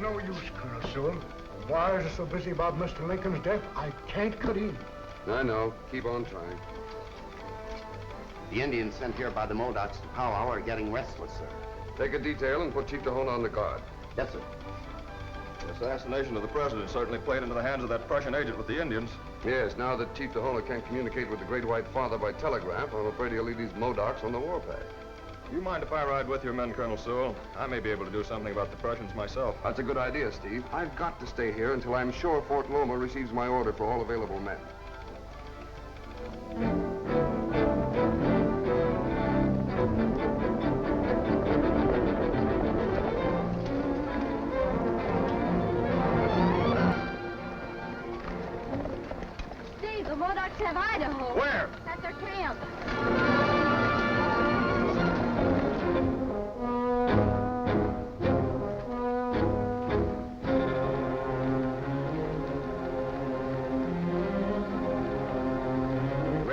no use, Colonel Sewell. The wires are so busy about Mr. Lincoln's death, I can't cut in. I know. Keep on trying. The Indians sent here by the Modocs to powwow are getting restless, sir. Take a detail and put Chief Dahona on the guard. Yes, sir. The assassination of the president certainly played into the hands of that Prussian agent with the Indians. Yes, now that Chief Dahona can't communicate with the Great White Father by telegraph, I'm afraid he'll leave these Modocs on the warpath. You mind if I ride with your men, Colonel Sewell? I may be able to do something about the Prussians myself. That's a good idea, Steve. I've got to stay here until I'm sure Fort Loma receives my order for all available men. Steve, the Modocs have Idaho. Where? At their camp.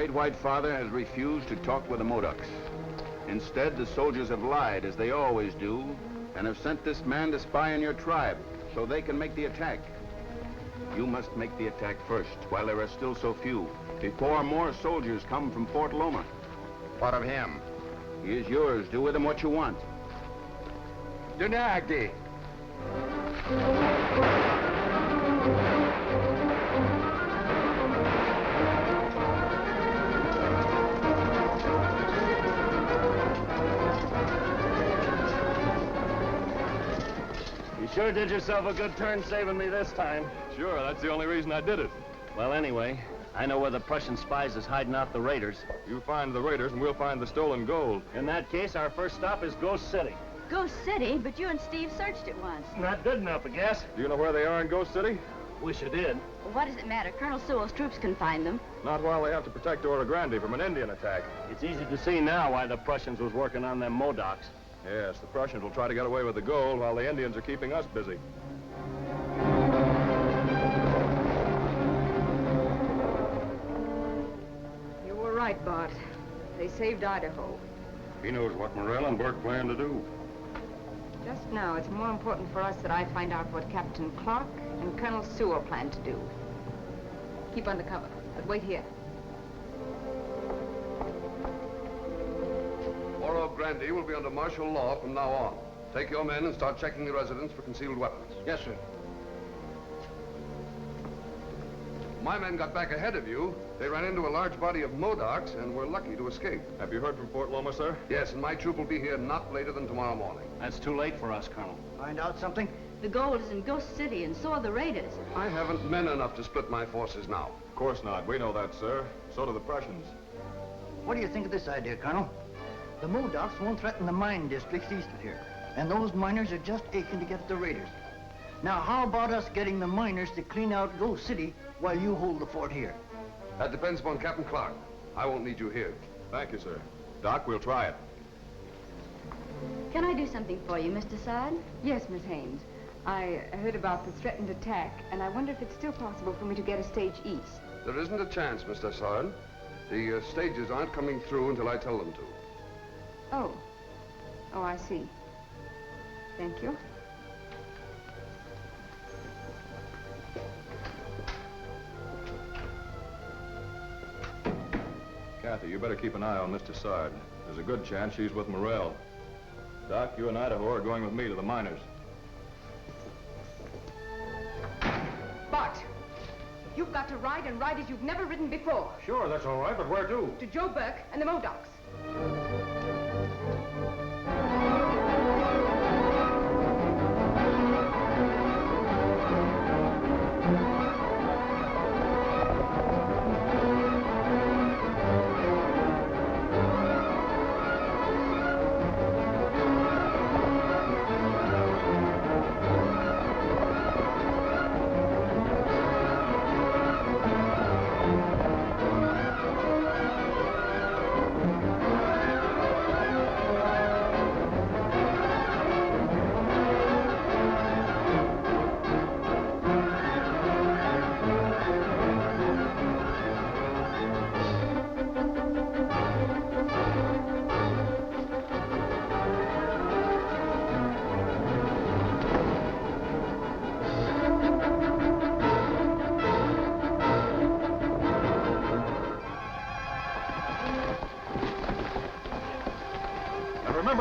White Father has refused to talk with the Modocs. Instead, the soldiers have lied, as they always do, and have sent this man to spy on your tribe, so they can make the attack. You must make the attack first, while there are still so few, before more soldiers come from Fort Loma. What of him? He is yours. Do with him what you want. Dunagdi. Sure did yourself a good turn saving me this time. Sure, that's the only reason I did it. Well, anyway, I know where the Prussian spies is hiding out the raiders. You find the raiders and we'll find the stolen gold. In that case, our first stop is Ghost City. Ghost City? But you and Steve searched it once. Not good enough, I guess. Do you know where they are in Ghost City? Wish I did. Well, what does it matter? Colonel Sewell's troops can find them. Not while they have to protect Oro Grande from an Indian attack. It's easy to see now why the Prussians was working on them Modocs. Yes, the Prussians will try to get away with the gold while the Indians are keeping us busy. You were right, Bart. They saved Idaho. He knows what Morel and Burke plan to do. Just now, it's more important for us that I find out what Captain Clark and Colonel Sewell plan to do. Keep under cover, but wait here. Oro Grande will be under martial law from now on. Take your men and start checking the residence for concealed weapons. Yes, sir. My men got back ahead of you. They ran into a large body of Modocs and were lucky to escape. Have you heard from Fort Loma, sir? Yes, and my troop will be here not later than tomorrow morning. That's too late for us, Colonel. Find out something? The gold is in Ghost City, and so are the raiders. I haven't men enough to split my forces now. Of course not. We know that, sir. So do the Prussians. What do you think of this idea, Colonel? The Modocs won't threaten the mine districts east of here, and those miners are just aching to get at the raiders. Now, how about us getting the miners to clean out Ghost City while you hold the fort here? That depends upon Captain Clark. I won't need you here. Thank you, sir. Doc, we'll try it. Can I do something for you, Miss Dessard? Yes, Miss Haynes. I heard about the threatened attack, and I wonder if it's still possible for me to get a stage east. There isn't a chance, Mr. Dessard. The stages aren't coming through until I tell them to. Oh. Oh, I see. Thank you. Kathy, you better keep an eye on Miss Dessard. There's a good chance she's with Morel. Doc, you and Idaho are going with me to the miners. Bart, you've got to ride and ride as you've never ridden before. Sure, that's all right, but where to? To Joe Burke and the Modocs.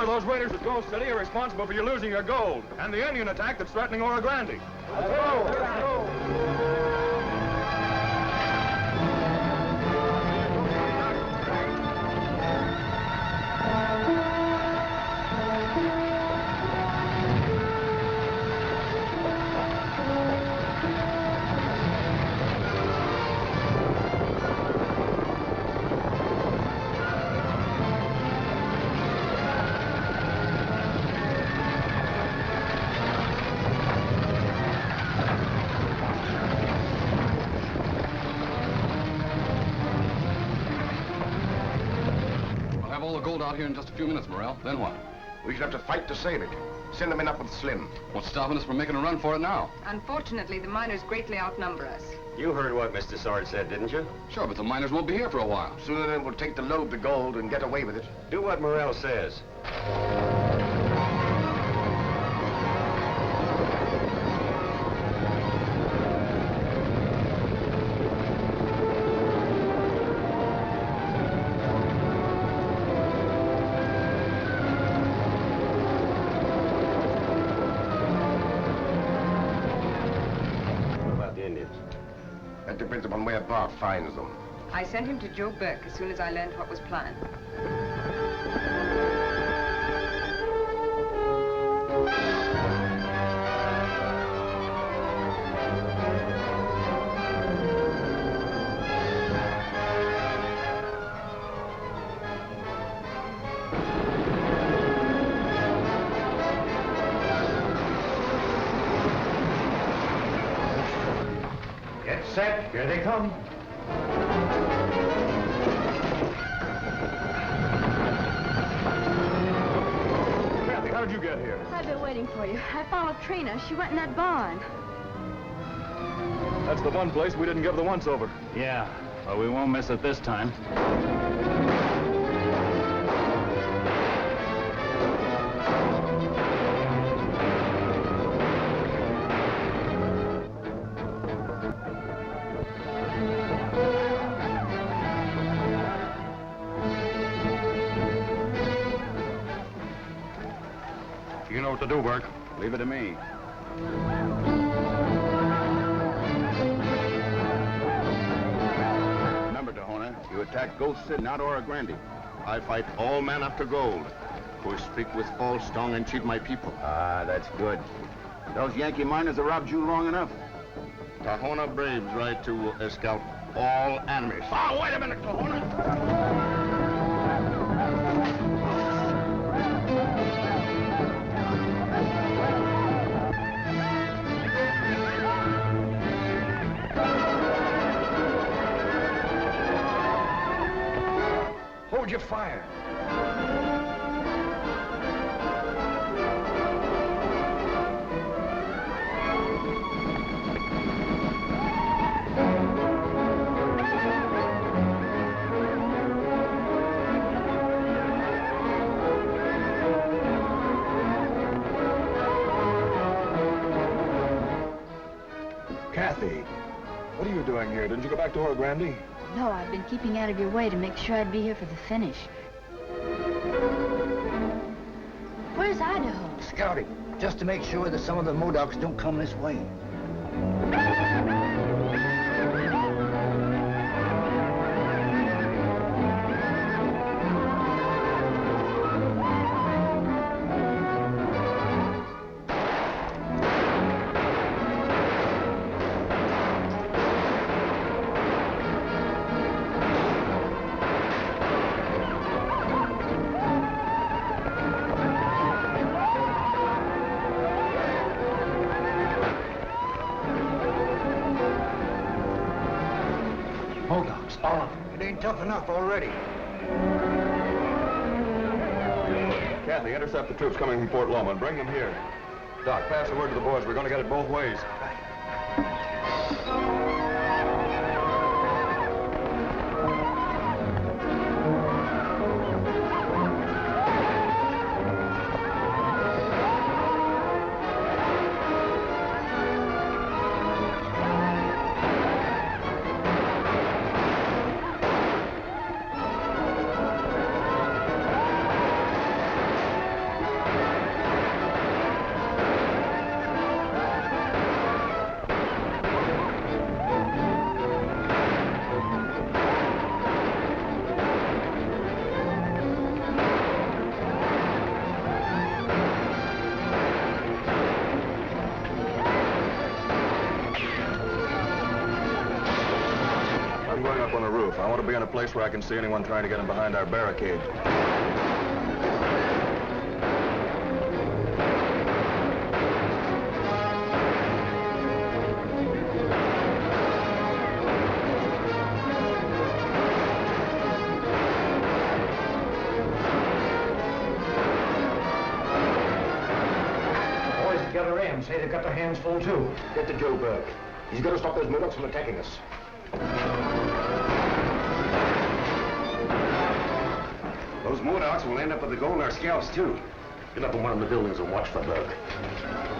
those raiders at Ghost City are responsible for you losing your gold, and the Indian attack that's threatening Oro Grande. Let's go. We'll have all the gold out here in just a few minutes, Morel. Then what? We should have to fight to save it. Send them in up with Slim. What's stopping us from making a run for it now? Unfortunately, the miners greatly outnumber us. You heard what Mr. Dessard said, didn't you? Sure, but the miners won't be here for a while. Sooner than we'll take to load the gold and get away with it. Do what Morel says. That depends upon where Bart finds them. I sent him to Joe Burke as soon as I learned what was planned. Get set. Here they come. Kathy, how did you get here? I've been waiting for you. I followed Trina. She went in that barn. That's the one place we didn't give the once-over. Yeah, well, we won't miss it this time. You know what to do, Burke. Leave it to me. Remember, Tahona, you attack Ghost City, not Oro Grande. I fight all men after gold, who speak with false tongue and cheat my people. Ah, that's good. Those Yankee miners have robbed you long enough. Tahona Braves right to scalp all enemies. Oh, wait a minute, Tahona! Hold your fire. Kathy, what are you doing here? Didn't you go back to Oro Grande? No, I've been keeping out of your way to make sure I'd be here for the finish. Where's Idaho? Scouting, just to make sure that some of the Modocs don't come this way. Modocs, all of them. It ain't tough enough already. Kathy, intercept the troops coming from Fort Loma and bring them here. Doc, pass the word to the boys. We're going to get it both ways. I want to be in a place where I can see anyone trying to get in behind our barricade. Say they've got their hands full, too. Get to Joe Burke. He's got to stop those Modocs from attacking us. Those Modocs will end up with the gold in our scalps, too. Get up in one of the buildings and watch for Burke.